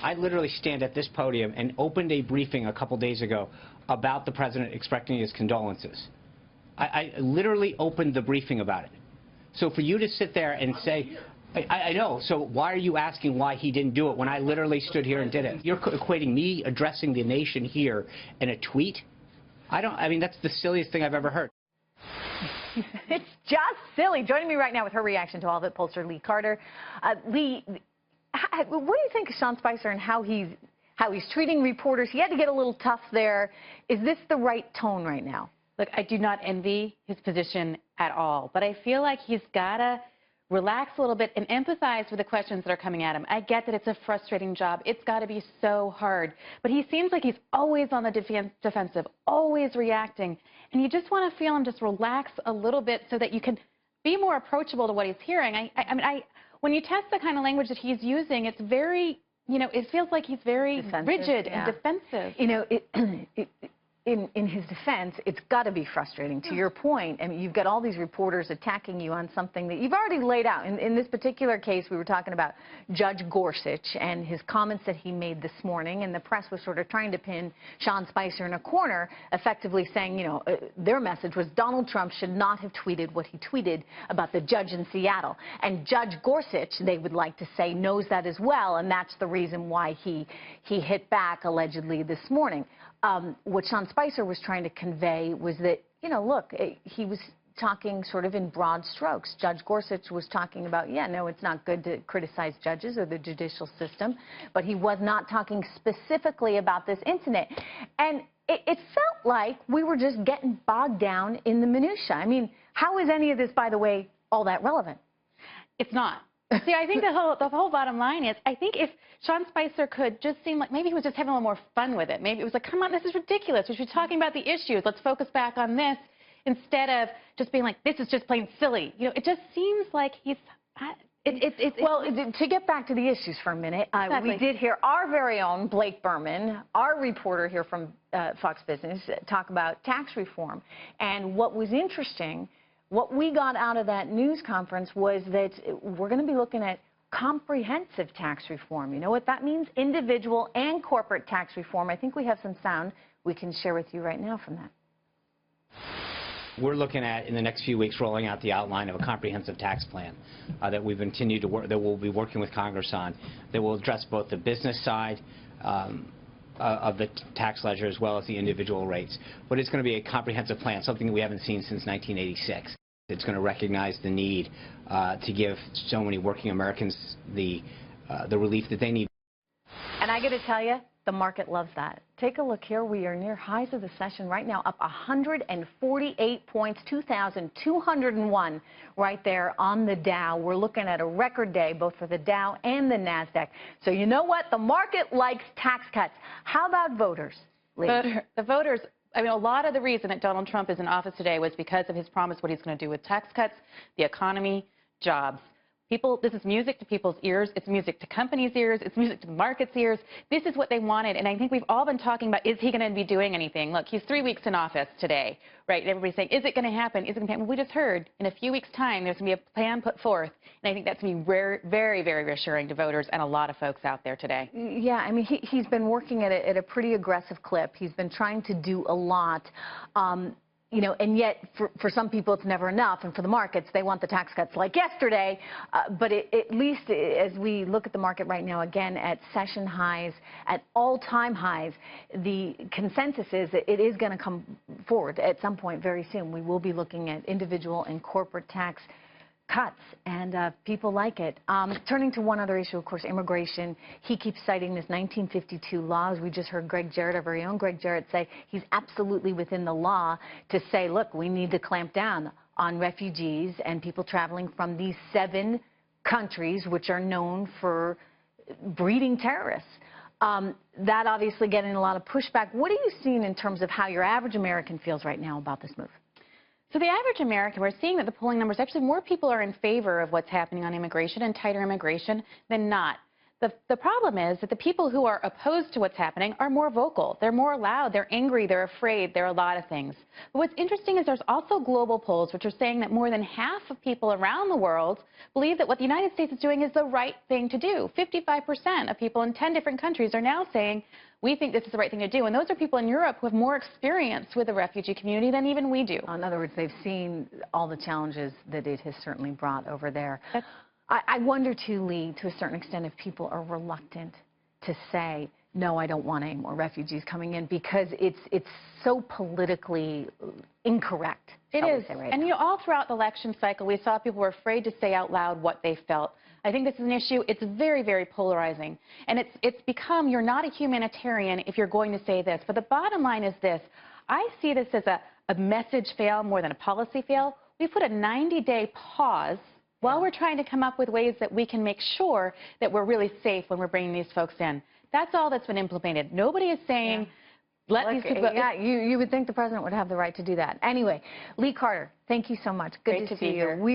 I literally stand at this podium and opened a briefing a couple days ago about the president expressing his condolences. I literally opened the briefing about it. So for you to sit there and say, I know, so why are you asking why he didn't do it when I literally stood here and did it? You're equating me addressing the nation here in a tweet? I mean, that's the silliest thing I've ever heard. It's just silly. Joining me right now with her reaction to all of it, pollster Lee Carter. Lee, what do you think of Sean Spicer and how he's treating reporters? He had to get a little tough there. Is this the right tone right now? Look, I do not envy his position at all, but I feel like he's got to relax a little bit and empathize with the questions that are coming at him. I get that it's a frustrating job. It's got to be so hard. But he seems like he's always on the defensive, always reacting. And you just want to feel him just relax a little bit so that you can be more approachable to what he's hearing. I mean, when you test the kind of language that he's using, it's very, it feels like he's very rigid and defensive. In his defense, it's got to be frustrating. To your point, I mean, you've got all these reporters attacking you on something that you've already laid out. In this particular case, we were talking about Judge Gorsuch and his comments that he made this morning, and the press was sort of trying to pin Sean Spicer in a corner, effectively saying, their message was Donald Trump should not have tweeted what he tweeted about the judge in Seattle. And Judge Gorsuch, they would like to say, knows that as well, and that's the reason why he hit back, allegedly, this morning. What Sean Spicer was trying to convey was that, look, he was talking sort of in broad strokes. Judge Gorsuch was talking about, no, it's not good to criticize judges or the judicial system, but he was not talking specifically about this incident. And it felt like we were just getting bogged down in the minutia. I mean, how is any of this, by the way, all that relevant? It's not. See, I think the whole bottom line is, I think if Sean Spicer could just seem like maybe he was just having a little more fun with it. Maybe it was like, come on, this is ridiculous. We should be talking about the issues. Let's focus back on this instead of just being like, this is just plain silly. It just seems like he's... Well, to get back to the issues for a minute, we did hear our very own Blake Berman, our reporter here from Fox Business, talk about tax reform. And what was interesting, what we got out of that news conference was that we're going to be looking at comprehensive tax reform. You know what that means? Individual and corporate tax reform. I think we have some sound we can share with you right now from that. We're looking at, in the next few weeks, rolling out the outline of a comprehensive tax plan that we've continued to work, that we'll be working with Congress on, that will address both the business side of the tax ledger as well as the individual rates. But it's going to be a comprehensive plan, something that we haven't seen since 1986. It's going to recognize the need to give so many working Americans the relief that they need. And I got to tell you, the market loves that. Take a look here. We are near highs of the session right now, up 148 points, 2,201 right there on the Dow. We're looking at a record day, both for the Dow and the NASDAQ. So you know what? The market likes tax cuts. How about voters, Lee? The voters, I mean, a lot of the reason that Donald Trump is in office today was because of his promise what he's going to do with tax cuts, the economy, jobs. People, this is music to people's ears. It's music to companies' ears. It's music to the market's ears. This is what they wanted. And I think we've all been talking about, is he going to be doing anything? Look, he's 3 weeks in office today, right? And everybody's saying, is it going to happen? Is it going to happen? Well, we just heard in a few weeks' time there's going to be a plan put forth. And I think that's going to be very, very reassuring to voters and a lot of folks out there today. Yeah, I mean, he's been working at a pretty aggressive clip. He's been trying to do a lot. And yet for some people it's never enough, and for the markets they want the tax cuts like yesterday. But at least as we look at the market right now, again at session highs, at all-time highs, the consensus is that it is going to come forward at some point very soon. We will be looking at individual and corporate tax cuts, and people like it. Turning to one other issue, of course, immigration. He keeps citing this 1952 law. As we just heard Greg Jarrett, our very own Greg Jarrett, say he's absolutely within the law to say, look, we need to clamp down on refugees and people traveling from these 7 countries which are known for breeding terrorists. That obviously getting a lot of pushback. What are you seeing in terms of how your average American feels right now about this move? So the average American, we're seeing that the polling numbers, actually more people are in favor of what's happening on immigration and tighter immigration than not. The problem is that the people who are opposed to what's happening are more vocal. They're more loud. They're angry. They're afraid. There are a lot of things. But what's interesting is there's also global polls which are saying that more than half of people around the world believe that what the United States is doing is the right thing to do. 55% of people in 10 different countries are now saying, we think this is the right thing to do. And those are people in Europe who have more experience with the refugee community than even we do. In other words, they've seen all the challenges that it has certainly brought over there. I wonder, too, Lee, to a certain extent, if people are reluctant to say, no, I don't want any more refugees coming in, because it's so politically incorrect. It is. And you know, all throughout the election cycle, we saw people were afraid to say out loud what they felt. I think this is an issue. It's very, very polarizing. And it's become, you're not a humanitarian if you're going to say this. But the bottom line is this. I see this as a message fail more than a policy fail. We put a 90-day pause while we're trying to come up with ways that we can make sure that we're really safe when we're bringing these folks in. That's all that's been implemented. Nobody is saying, let these people go. Yeah, you would think the president would have the right to do that. Anyway, Lee Carter, thank you so much. Good to see you.